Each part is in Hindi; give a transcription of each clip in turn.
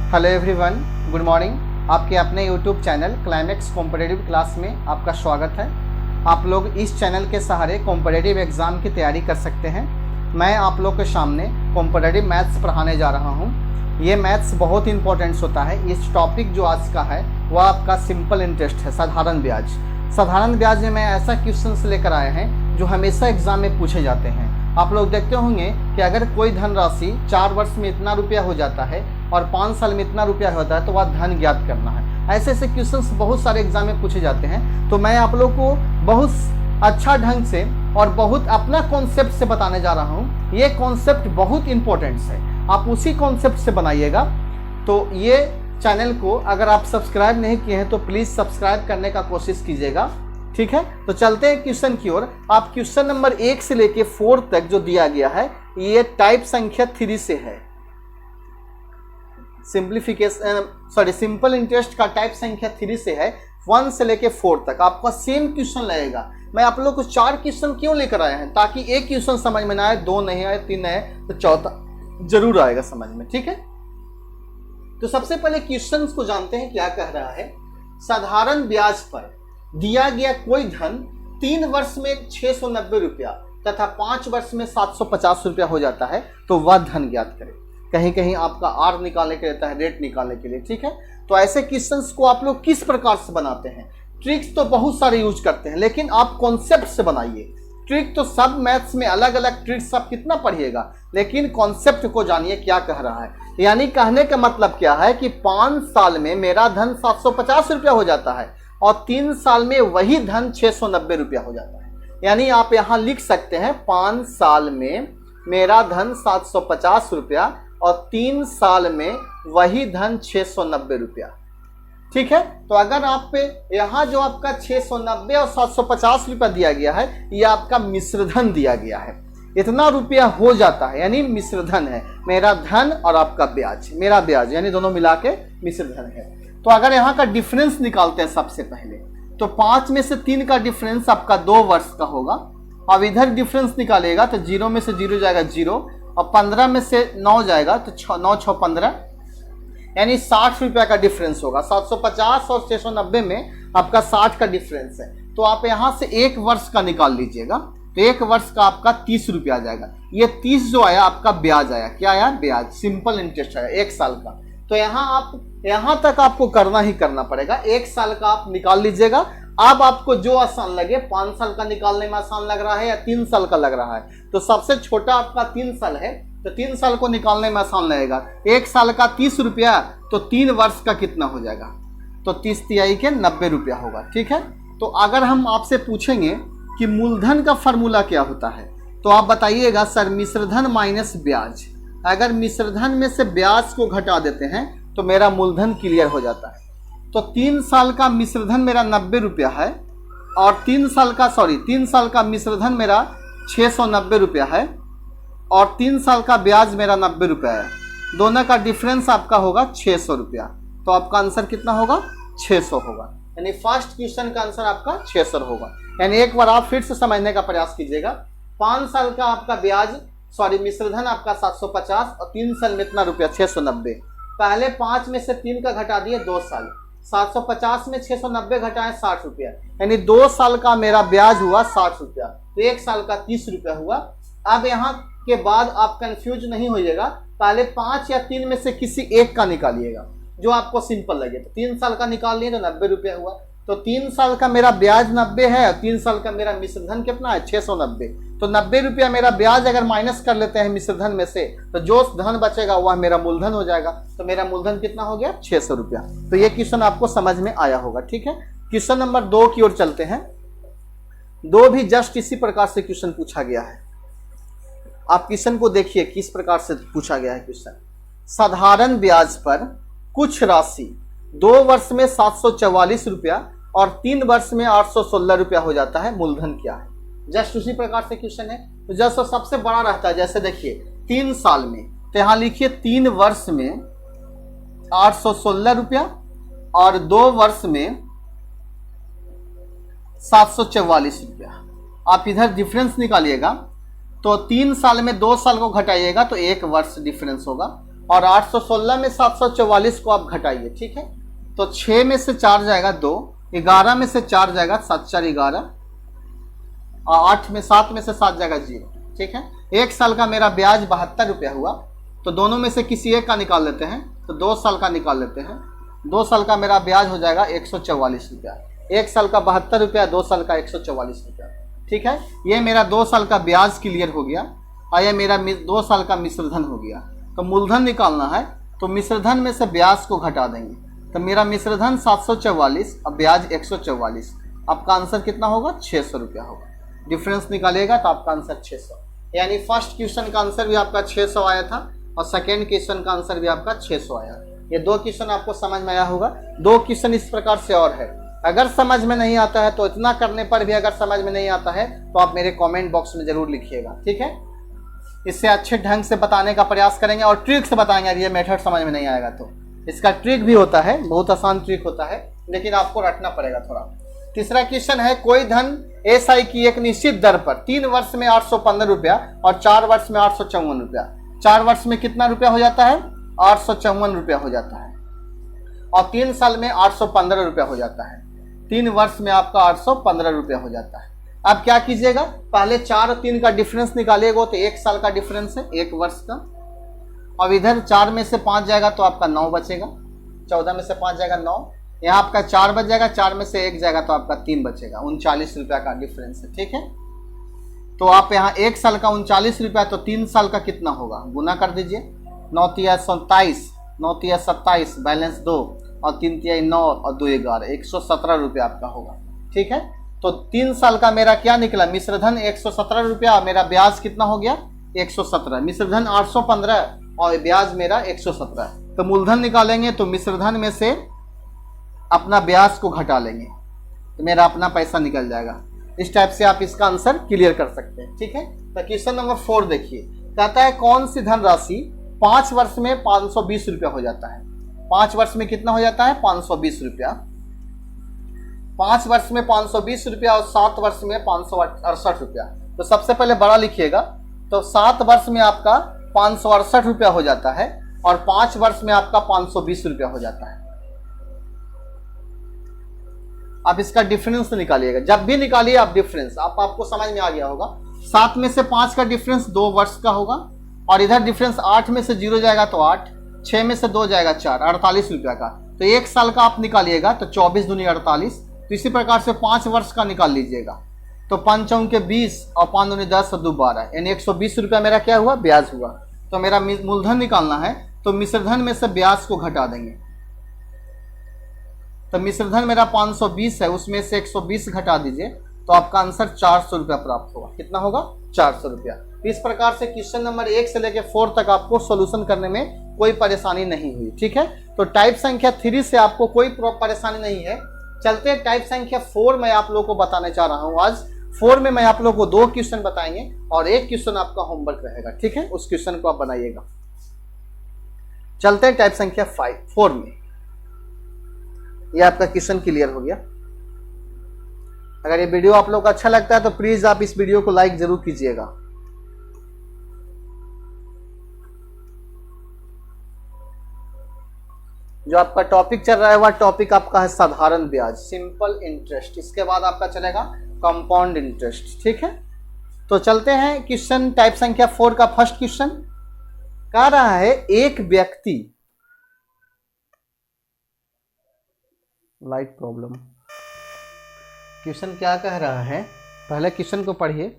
Hello everyone, good morning. आपके अपने YouTube channel climax competitive class में आपका स्वागत है। आप लोग इस चैनल के सहारे कॉम्पिटिटिव एग्ज़ाम की तैयारी कर सकते हैं। मैं आप लोग के सामने कॉम्पिटिटिव मैथ्स पढ़ाने जा रहा हूं। ये मैथ्स बहुत इंपॉर्टेंट होता है। इस टॉपिक जो आज का है वह आपका सिंपल इंटरेस्ट है, साधारण ब्याज। साधारण ब्याज में मैं ऐसा क्वेश्चंस लेकर आए हैं जो हमेशा एग्जाम में पूछे जाते हैं। आप लोग देखते होंगे कि अगर कोई धनराशि 4 वर्ष में इतना रुपया हो जाता है और 5 साल में इतना रुपया होता है तो वह धन ज्ञात करना है। ऐसे ऐसे क्वेश्चंस बहुत सारे एग्जाम में पूछे जाते हैं। तो मैं आप लोग को बहुत अच्छा ढंग से और बहुत अपना कॉन्सेप्ट से बताने जा रहा हूँ। ये कॉन्सेप्ट बहुत इंपॉर्टेंट है, आप उसी कॉन्सेप्ट से बनाइएगा। तो ये चैनल को अगर आप सब्सक्राइब नहीं किए हैं तो प्लीज़ सब्सक्राइब करने का कोशिश कीजिएगा, ठीक है। तो चलते हैं क्वेश्चन की ओर। आप क्वेश्चन नंबर 1 से लेके 4 तक जो दिया गया है ये टाइप संख्या 3 से है। सिंपल इंटरेस्ट का टाइप संख्या 3 से है। 1 से लेके 4 तक आपका सेम क्वेश्चन लगेगा। मैं आप लोग को 4 क्वेश्चन क्यों लेकर आया है, ताकि एक क्वेश्चन समझ में ना आए, 2 नहीं आए, 3 आए तो चौथा जरूर आएगा समझ में, ठीक है। तो सबसे पहले क्वेश्चन को जानते हैं क्या कह रहा है। साधारण ब्याज पर दिया गया कोई धन 3 वर्ष में 690 रुपया तथा 5 वर्ष में 750 रुपया हो जाता है तो वह धन ज्ञात करें। कहीं कहीं आपका आर निकालने के लिए रहता है, रेट निकालने के लिए, ठीक है। तो ऐसे क्वेश्चंस को आप लोग किस प्रकार से बनाते हैं? ट्रिक्स तो बहुत सारे यूज करते हैं, लेकिन आप कॉन्सेप्ट से बनाइए। ट्रिक तो सब मैथ्स में अलग अलग ट्रिक्स आप कितना पढ़िएगा, लेकिन कॉन्सेप्ट को जानिए क्या कह रहा है। यानी कहने का मतलब क्या है कि 5 साल में मेरा धन 750 रुपया हो जाता है और 3 साल में वही धन 690 रुपया हो जाता है। यानी आप यहां लिख सकते हैं 5 साल में मेरा धन 750 रुपया और 3 साल में वही धन 690 रुपया, ठीक है। तो अगर आप पे यहां जो आपका 690 और 750 रुपया दिया गया है, ये आपका मिश्र धन दिया गया है। इतना रुपया हो जाता है यानी मिश्र धन है। मेरा धन और आपका ब्याज, मेरा ब्याज यानी दोनों मिला के मिश्र धन है। तो अगर यहाँ का डिफरेंस निकालते हैं सबसे पहले, तो 5 में से 3 का डिफरेंस आपका 2 वर्ष का होगा। अब इधर डिफरेंस निकालेगा तो 0 में से 0 जाएगा 0 और 15 में से 9 जाएगा तो 9 6 15 यानी 60 रुपया का डिफरेंस होगा। 750 और 690 में आपका 60 का डिफरेंस है। तो आप यहाँ से 1 वर्ष का निकाल लीजिएगा तो 1 वर्ष का आपका 30 रुपया आ जाएगा। ये 30 जो आया आपका ब्याज आया। क्या आया? ब्याज, सिंपल इंटरेस्ट आया 1 साल का। तो यहाँ तक आपको करना ही करना पड़ेगा। 1 साल का आप निकाल लीजिएगा। अब आपको जो आसान लगे, 5 साल का निकालने में आसान लग रहा है या 3 साल का लग रहा है, तो सबसे छोटा आपका 3 साल है तो 3 साल को निकालने में आसान लगेगा। 1 साल का 30 रुपया तो 3 वर्ष का कितना हो जाएगा? तो 30 तिहाई के 90 रुपया होगा, ठीक है। तो अगर हम आपसे पूछेंगे कि मूलधन का फॉर्मूला क्या होता है तो आप बताइएगा सर मिश्रधन माइनस ब्याज। अगर मिश्रधन में से ब्याज को घटा देते हैं तो मेरा मूलधन क्लियर हो जाता है। तो 3 साल का मिश्रधन मेरा 90 रुपया है और 3 साल का मिश्रधन मेरा 690 रुपया है और 3 साल का ब्याज मेरा 90 रुपया है। दोनों का डिफरेंस आपका होगा 600 रुपया। तो आपका आंसर कितना होगा? 600 होगा। यानी फर्स्ट क्वेश्चन का आंसर आपका 600 होगा। यानी एक बार आप फिर से समझने का प्रयास कीजिएगा। 5 साल का आपका मिश्रधन आपका 750 और 3 साल में इतना रुपया 690। पहले 5 में से 3 का घटा दिए 2 साल। 750 में 690 घटाए 60 रुपया, यानी 2 साल का मेरा ब्याज हुआ 60 रुपया। तो 1 साल का 30 रुपया हुआ। अब यहाँ के बाद आप कंफ्यूज नहीं होइएगा, पहले 5 या 3 में से किसी एक का निकालिएगा जो आपको सिंपल लगे। तो 3 साल का निकाल लिए तो 90 रुपया हुआ। तो 3 साल का मेरा ब्याज 90 है और 3 साल का मेरा मिश्रधन कितना है? 690। तो 90 रुपया मेरा ब्याज अगर माइनस कर लेते हैं मिश्रधन में से तो जो धन बचेगा वह मेरा मूलधन हो जाएगा। तो मेरा मूलधन कितना हो गया? 600 रुपया। तो ये क्वेश्चन आपको समझ में आया होगा, ठीक है। क्वेश्चन नंबर 2 की ओर चलते हैं। 2 भी जस्ट इसी प्रकार से क्वेश्चन पूछा गया है। आप क्वेश्चन को देखिए किस प्रकार से पूछा गया है क्वेश्चन। साधारण ब्याज पर कुछ राशि 2 वर्ष में 744 रुपया और 3 वर्ष में 816 रुपया हो जाता है, मूलधन क्या है? जस्ट उसी प्रकार से क्वेश्चन है। तो जस्ट सबसे बड़ा रहता है, जैसे देखिए 3 साल में, तो यहां लिखिए 3 वर्ष में 816 रुपया और 2 वर्ष में 744 रुपया। आप इधर डिफरेंस निकालिएगा तो 3 साल में 2 साल को घटाइएगा तो 1 वर्ष डिफरेंस होगा और 816 में 744 को आप घटाइए, ठीक है। तो 6 में से 4 जाएगा 2, 11 में से 4 जाएगा 7 4 11, और 7 में से 7 जाएगा 0, ठीक है। एक साल का मेरा ब्याज 72 रुपया हुआ, तो दोनों में से किसी एक का निकाल लेते हैं, तो 2 साल का निकाल लेते हैं। 2 साल का मेरा ब्याज हो जाएगा 144 रुपया। एक साल का 72 रुपया, 2 साल का 144 रुपया, ठीक है। ये मेरा 2 साल का ब्याज क्लियर हो गया, और ये मेरा 2 साल का मिश्रधन हो गया। तो मूलधन निकालना है, तो मिश्रधन में से ब्याज को घटा देंगे, तो मेरा मिश्रधन 744 और ब्याज 144। आपका आंसर कितना होगा? 600 रुपया होगा। डिफरेंस निकालिएगा तो आपका आंसर 600, यानी फर्स्ट क्वेश्चन का आंसर भी आपका 600 आया था और सेकेंड क्वेश्चन का आंसर भी आपका 600 आया। ये 2 क्वेश्चन आपको समझ में आया होगा। 2 क्वेश्चन इस प्रकार से और है, अगर समझ में नहीं आता है तो इतना करने पर भी अगर समझ में नहीं आता है तो आप मेरे कमेंट बॉक्स में जरूर लिखिएगा, ठीक है। इससे अच्छे ढंग से बताने का प्रयास करेंगे और ट्रिक से बताएंगे। ये मेथड समझ में नहीं आएगा तो इसका ट्रिक भी होता है, बहुत आसान ट्रिक होता है, लेकिन आपको रटना पड़ेगा थोड़ा। तीसरा क्वेश्चन है, कोई धन एसआई की एक निश्चित दर पर 3 वर्ष में 815 रुपया और 4 वर्ष में 854 रुपया। 4 वर्ष में कितना रुपया हो जाता है? 854 रुपया हो जाता है, और 3 साल में 815 रुपया हो जाता है। 3 वर्ष में आपका 815 रुपया हो जाता है। अब क्या कीजिएगा, पहले 4 और 3 का डिफरेंस निकालिएगा, तो 1 साल का डिफरेंस है, 1 वर्ष का। अब इधर 4 में से 5 जाएगा तो आपका 9 बचेगा, 14 में से 5 जाएगा 9, यहाँ आपका 4 बच जाएगा, 4 में से 1 जाएगा तो आपका 3 बचेगा। 39 रुपया का डिफरेंस है, ठीक है। तो आप यहाँ 1 साल का 39 रुपया, तो 3 साल का कितना होगा? गुना कर दीजिए, 9 तिया 27, 9 तिया 27, बैलेंस 2, और 3 तिया 9 और 2 11, 117 रुपया आपका होगा, ठीक है। तो 3 साल का मेरा क्या निकला? मिश्रधन 117 रुपया, मेरा ब्याज कितना हो गया? 117। मिश्रधन 815 और ब्याज मेरा 117। तो मूलधन निकालेंगे तो मिश्रधन में से अपना ब्याज को घटा लेंगे, तो मेरा अपना पैसा निकल जाएगा। इस टाइप से आप इसका आंसर क्लियर कर सकते हैं, ठीक है। तो क्वेश्चन नंबर 4 देखिए, कहता है कौन सी धनराशि 5 वर्ष में 520 रुपया हो जाता है? 5 वर्ष में कितना हो जाता है? 520 रुपया। 5 वर्ष में 520 रुपया और 7 वर्ष में 568 रुपया। तो सबसे पहले बड़ा लिखिएगा, तो 7 वर्ष में आपका 568 रुपया हो जाता है और 5 वर्ष में आपका 520 रुपया हो जाता है। आप इसका डिफरेंस निकालिएगा, जब भी निकालिए आप डिफरेंस, आपको समझ में आ गया होगा। 7 में से 5 का डिफरेंस 2 वर्ष का होगा, और इधर डिफरेंस 8 में से 0 जाएगा तो 8, 6 में से 2 जाएगा 4, 48 रुपया का। तो 1 साल का आप निकालिएगा तो 24 दूनी 48। तो इसी प्रकार से 5 वर्ष का निकाल लीजिएगा, तो 5 चौके 20 और 5 दूनी 10 और 2 12, यानी 120 रुपया मेरा क्या हुआ? ब्याज हुआ। तो मेरा मूलधन निकालना है, तो मिश्रधन में से ब्याज को घटा देंगे। तो मिश्रधन मेरा 520 है, उसमें से 120 घटा दीजिए, तो आपका आंसर 400 रुपया प्राप्त होगा। कितना होगा? 400 रुपया। इस प्रकार से क्वेश्चन नंबर 1 से लेकर 4 तक आपको सॉल्यूशन करने में कोई परेशानी नहीं हुई, ठीक है। तो टाइप संख्या 3 से आपको कोई परेशानी नहीं है। चलते हैं टाइप संख्या 4 में आप लोगों को बताने चाह रहा हूं। आज 4 में मैं आप लोगों को 2 क्वेश्चन बताएंगे और 1 क्वेश्चन आपका होमवर्क रहेगा, ठीक है। उस क्वेश्चन को आप बनाइएगा। चलते हैं टाइप संख्या 4 में। यह आपका क्वेश्चन क्लियर हो गया। अगर ये वीडियो आप लोग को अच्छा लगता है तो प्लीज आप इस वीडियो को लाइक जरूर कीजिएगा। जो आपका टॉपिक चल रहा है वह टॉपिक आपका है साधारण ब्याज, सिंपल इंटरेस्ट। इसके बाद आपका चलेगा कंपाउंड इंटरेस्ट, ठीक है। तो चलते हैं क्वेश्चन टाइप संख्या 4 का फर्स्ट क्वेश्चन। कह रहा है एक व्यक्ति, लाइट प्रॉब्लम, क्वेश्चन क्या कह रहा है, पहले क्वेश्चन को पढ़िए।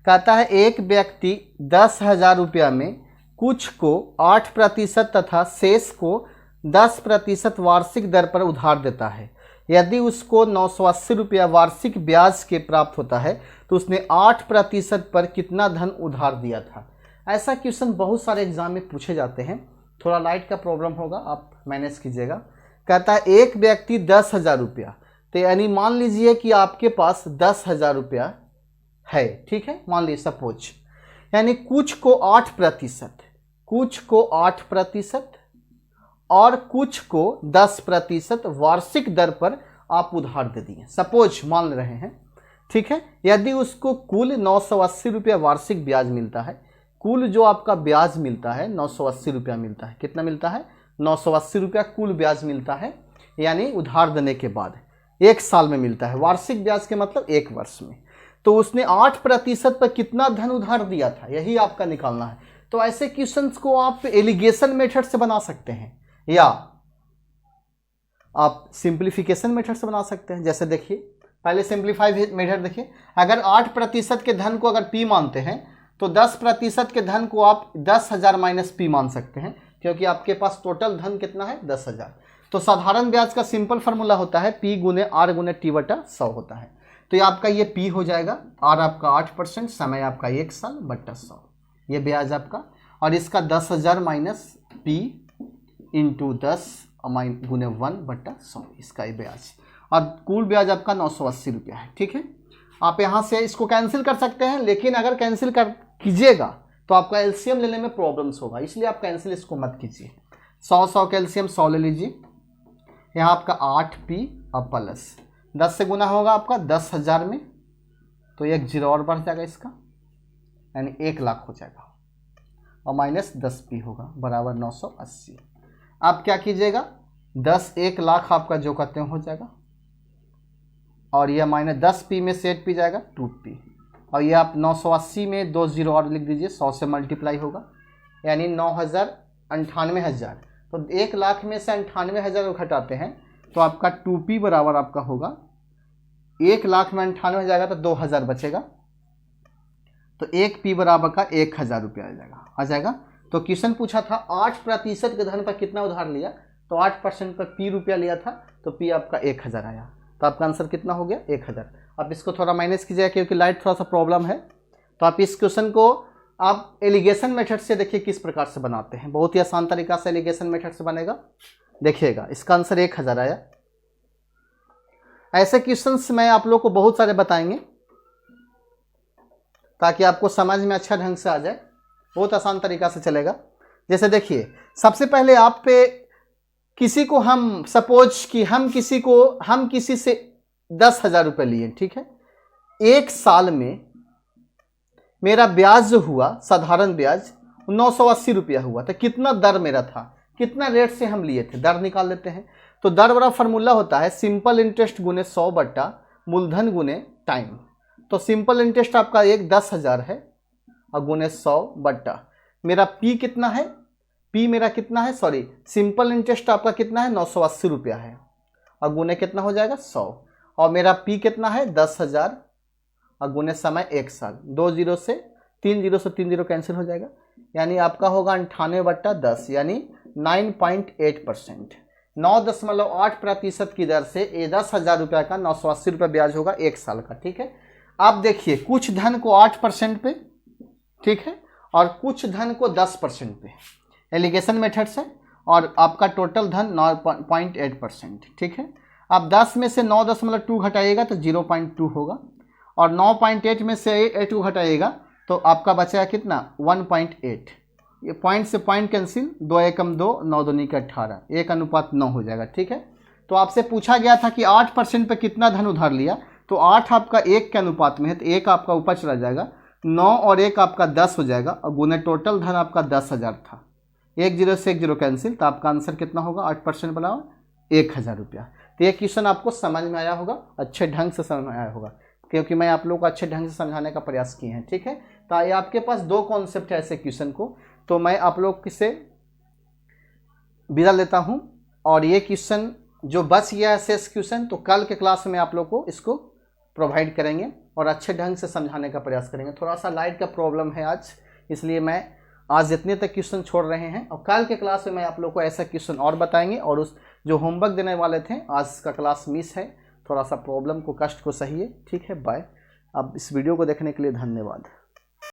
कहता है एक व्यक्ति 10,000 रुपया में कुछ को 8% तथा शेष को 10% वार्षिक दर पर उधार देता है। यदि उसको 980 रुपया वार्षिक ब्याज के प्राप्त होता है तो उसने 8% पर कितना धन उधार दिया था। ऐसा क्वेश्चन बहुत सारे एग्जाम में पूछे जाते हैं। थोड़ा लाइट का प्रॉब्लम होगा, आप मैनेज कीजिएगा। कहता है एक व्यक्ति 10,000 रुपया, तो यानी मान लीजिए कि आपके पास 10,000 रुपया है, ठीक है, मान लीजिए सपोज, यानी कुछ को 8%, कुछ को 8% और कुछ को 10% वार्षिक दर पर आप उधार दे दिए, सपोज मान रहे हैं, ठीक है। यदि उसको कुल 980 रुपया वार्षिक ब्याज मिलता है, कुल जो आपका ब्याज मिलता है 980 रुपया मिलता है। कितना मिलता है? 980 रुपया कुल ब्याज मिलता है, यानी उधार देने के बाद 1 साल में मिलता है। वार्षिक ब्याज के मतलब 1 वर्ष में। तो उसने 8% पर कितना धन उधार दिया था, यही आपका निकालना है। तो ऐसे क्वेश्चंस को आप एलिगेशन मेथड से बना सकते हैं या आप सिंप्लीफिकेशन मेथड से बना सकते हैं। जैसे देखिए, पहले सिंप्लीफाई मेथड देखिए। अगर 8% के धन को अगर P मानते हैं तो 10% के धन को आप 10,000 माइनस P मान सकते हैं, क्योंकि आपके पास टोटल धन कितना है? 10,000। तो साधारण ब्याज का सिंपल फार्मूला होता है P गुने R गुने T बटा 100 होता है। तो ये आपका ये P हो जाएगा, R आपका 8%, समय आपका 1 साल बटा 100, ये ब्याज आपका। और इसका 10,000 माइनस P इंटू 10 गुने 1 बटा 100, इसका ये ब्याज। और कुल ब्याज आपका 980 रुपया है। ठीक है, आप यहाँ से इसको कैंसिल कर सकते हैं, लेकिन अगर कैंसिल कर कीजिएगा तो आपका एलसीएम लेने में प्रॉब्लम्स होगा, इसलिए आप कैंसिल इसको मत कीजिए। 100 का एलसीएम 100 ले लीजिए। यहाँ आपका 8P और प्लस 10 से गुना होगा आपका 10,000 में, तो एक 0 और बढ़ जाएगा इसका, यानी 1 लाख हो जाएगा, और माइनस 10P होगा बराबर 980। आप क्या कीजिएगा, 1 लाख आपका जो कहते हैं हो जाएगा, और यह माइनस 10P में से 8P जाएगा 2P, और ये आप 980 में 2 0 और लिख दीजिए, 100 से मल्टीप्लाई होगा, यानी 98,000। तो 1 लाख में से 98,000 को घटाते हैं तो आपका 2P बराबर आपका होगा 1 लाख में 98 जाएगा तो 2,000 बचेगा, तो 1P बराबर का 1,000 रुपया आ जाएगा। तो क्वेश्चन पूछा था 8% के धन पर कितना उधार लिया, तो 8% पर P रुपया लिया था, तो P आपका 1,000 आया। तो आपका आंसर कितना हो गया? 1,000। अब इसको थोड़ा माइनस कीजिएगा क्योंकि लाइट थोड़ा सा प्रॉब्लम है। तो आप इस क्वेश्चन को आप एलिगेशन मेथड से देखिए किस प्रकार से बनाते हैं, बहुत ही आसान तरीका से एलिगेशन मेथड से बनेगा। देखिएगा, इसका आंसर 1,000 आया। ऐसे क्वेश्चंस मैं आप लोग को बहुत सारे बताएंगे ताकि आपको समझ में अच्छा ढंग से आ जाए, बहुत आसान तरीका से चलेगा। जैसे देखिए, सबसे पहले आप पे किसी को हम सपोज कि हम किसी से 10,000 रुपये लिए, ठीक है। 1 साल में मेरा ब्याज जो हुआ, साधारण ब्याज 980 रुपया हुआ, तो कितना दर मेरा था, कितना रेट से हम लिए थे, दर निकाल लेते हैं। तो दर वाला फार्मूला होता है सिंपल इंटरेस्ट गुने 100 बट्टा मूलधन गुने टाइम। तो सिंपल इंटरेस्ट आपका 10,000 है और गुने 100 बट्टा मेरा P कितना है, P मेरा कितना है, सॉरी सिंपल इंटरेस्ट आपका कितना है 980 रुपया है, और गुने कितना हो जाएगा 100, और मेरा P कितना है 10,000 और गुने समय 1 साल। 2 0 से 3 0 कैंसिल हो जाएगा, यानी आपका होगा 98 बट्टा 10, यानी 9.8%, 9.8% की दर से 10,000 रुपया का 980 रुपया ब्याज होगा 1 साल का। ठीक है, आप देखिए कुछ धन को 8% पे, ठीक है, और कुछ धन को 10% पे एलिगेशन मेथड से, और आपका टोटल धन 9.8%। ठीक है, आप 10 में से 9.2 घटाइएगा तो 0.2 होगा, और 9.8 में से 8 को घटाइएगा तो आपका बचेगा कितना 1.8। ये पॉइंट से पॉइंट कैंसिल, 2 एकम 2, 9 दूनी का 18, 1:9 हो जाएगा। ठीक है, तो आपसे पूछा गया था कि 8% पे कितना धन उधार लिया, तो 8 आपका 1 के अनुपात में है, तो 1 आपका ऊपर चला जाएगा, 9 और 1 आपका 10 हो जाएगा, और गुने टोटल धन आपका 10,000 था, 1 0 से 1 0 कैंसिल, तो आपका आंसर कितना होगा 8% बराबर 1,000 रुपया। तो ये क्वेश्चन आपको समझ में आया होगा, अच्छे ढंग से समझ में आया होगा, क्योंकि मैं आप लोग को अच्छे ढंग से समझाने का प्रयास किए हैं। ठीक है, तो ये आपके पास 2 कॉन्सेप्ट है ऐसे क्वेश्चन को, तो मैं आप लोग से विदा लेता हूं, और ये क्वेश्चन जो बच गया है शेष क्वेश्चन, तो कल के क्लास में आप लोग को इसको प्रोवाइड करेंगे और अच्छे ढंग से समझाने का प्रयास करेंगे। थोड़ा सा लाइट का प्रॉब्लम है आज, इसलिए मैं आज जितने तक क्वेश्चन छोड़ रहे हैं, और कल के क्लास में मैं आप लोग को ऐसा क्वेश्चन और बताएंगे, और उस जो होमवर्क देने वाले थे आज का क्लास मिस है, थोड़ा सा प्रॉब्लम को कष्ट को सहिए। ठीक है, बाय। अब इस वीडियो को देखने के लिए धन्यवाद।